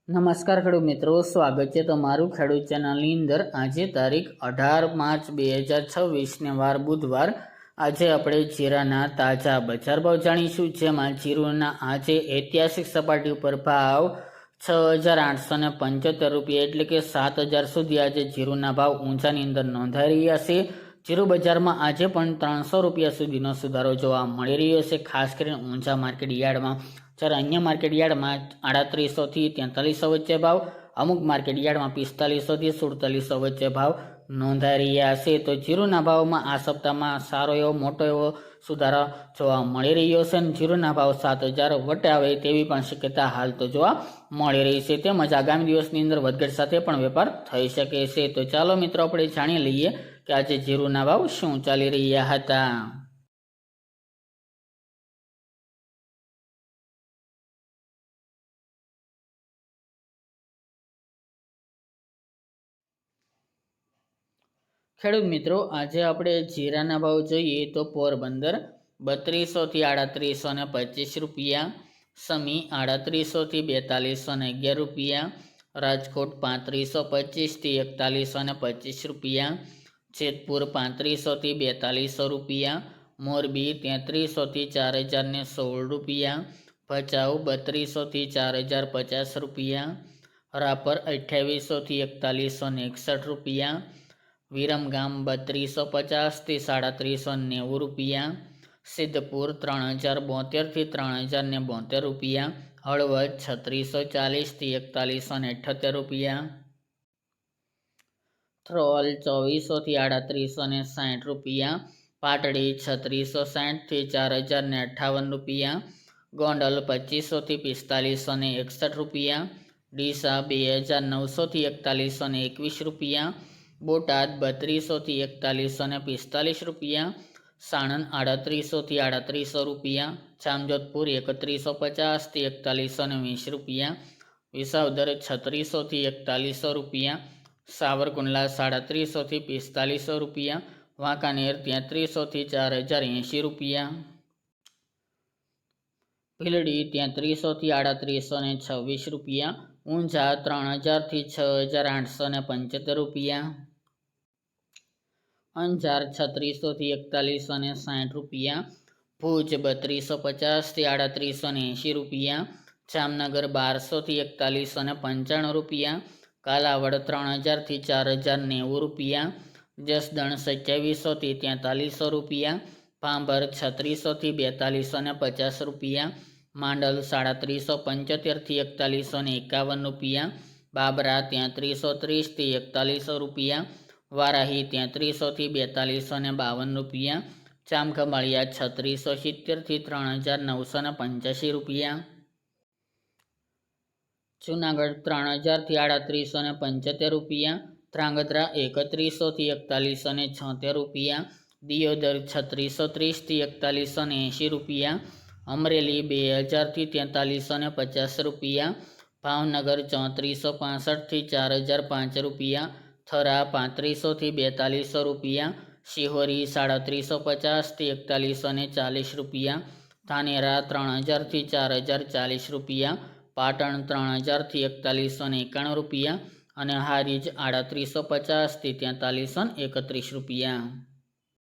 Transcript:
નમસ્કાર ખેડૂત મિત્રો, સ્વાગત છે તમારું ખેડૂત ચેનલની અંદર। આજે તારીખ 18 માર્ચ 2026 વાર બુધવાર। આજે આપણે જીરાના તાજા બજાર ભાવ જાણીશું, જેમાં જીરુના આજે ઐતિહાસિક સપાટી ઉપર ભાવ 6,875 રૂપિયા એટલે કે 7,000 સુધી આજે જીરુના ભાવ ઊંચાની અંદર નોંધાઈ રહ્યા છે। જીરુ બજારમાં આજે પણ 300 રૂપિયા સુધીનો સુધારો જોવા મળી રહ્યો છે, ખાસ કરીને ઊંચા માર્કેટ યાર્ડમાં। જ્યારે અન્ય માર્કેટ યાર્ડમાં 3800 થી 4300 વચ્ચે ભાવ, અમુક માર્કેટ યાર્ડમાં 4500 થી 4700 વચ્ચે ભાવ નોંધાઈ રહ્યા છે। તો જીરુના ભાવમાં આ સપ્તાહમાં સારો એવો મોટો એવો સુધારો જોવા મળી રહ્યો છે અને જીરુના ભાવ 7,000 વટે આવે તેવી પણ શક્યતા હાલ તો જોવા મળી રહી છે। તેમજ આગામી દિવસની અંદર વધઘટ સાથે પણ વેપાર થઈ શકે છે। તો ચાલો મિત્રો, આપણે જાણી લઈએ કે આજે જીરુના ભાવ શું ચાલી રહ્યા હતા। ખેડૂત મિત્રો, આજે આપણે જીરાના ભાવ જોઈએ તો પોરબંદર 3200 થી 3825 રૂપિયા, સમી 3800 થી 4211 રૂપિયા, રાજકોટ 3525 થી 4125 રૂપિયા, જેતપુર 3500 થી 4200 રૂપિયા, મોરબી 3300 થી 4016 રૂપિયા, ભચાઉ 3200 થી 4050 રૂપિયા, રાપર 2800 થી 4161 રૂપિયા, વિરમગામ 3250 થી 3790 રૂપિયા, સિદ્ધપુર 3072 થી 3072 રૂપિયા, હળવદ 3640 થી 4178 રૂપિયા, થ્રોલ 2400 થી 3860 રૂપિયા, પાટડી 3660 થી 4058 રૂપિયા, ગોંડલ 2500 થી 4561 રૂપિયા, ડીસા 2900 થી 4121 રૂપિયા, બોટાદ 3200 થી 4145 રૂપિયા, સાણંદ 3800 થી 3800 રૂપિયા, જામજોધપુર 3150 થી 4120 રૂપિયા, વિસાવદર 3600 થી 4100 રૂપિયા, સાવરકુંડલા 3700 થી 4500 રૂપિયા, વાંકાનેર 3300 થી 4080 રૂપિયા, ભીલડી 3300 થી 3826 રૂપિયા, ઊંઝા 3000 થી 6875 રૂપિયા, અંજાર 3600 થી 4160 રૂપિયા, ભુજ 3250 થી 3880 રૂપિયા, જામનગર 1200 થી 4195 રૂપિયા, કાલાવડ 3000 થી 4090 રૂપિયા, જસદણ 2700 થી 4300 રૂપિયા, ભાંભર 3600 થી 4250 રૂપિયા, માંડલ 3775 થી 4151 રૂપિયા, બાબરા 3330 થી 4100 રૂપિયા, વારાહી 3300 થી 4252 રૂપિયા, જામખંભાળિયા 3670 થી 3985 રૂપિયા, જુનાગઢ 3000 થી 3875 રૂપિયા, ધ્રાંગધ્રા 3100 થી 4176 રૂપિયા, દિયોદર 3630 થી 4180 રૂપિયા, અમરેલી 2000 થી 4350 રૂપિયા, ભાવનગર 3465 થી 4005 રૂપિયા, થરા 3500 થી 4200 રૂપિયા, શિહોરી 3750 થી 4140 રૂપિયા, ધાનેરા 3000 થી 4040 રૂપિયા, પાટણ 3000 થી 4191 રૂપિયા અને હારીજ 3850 થી 4331 રૂપિયા।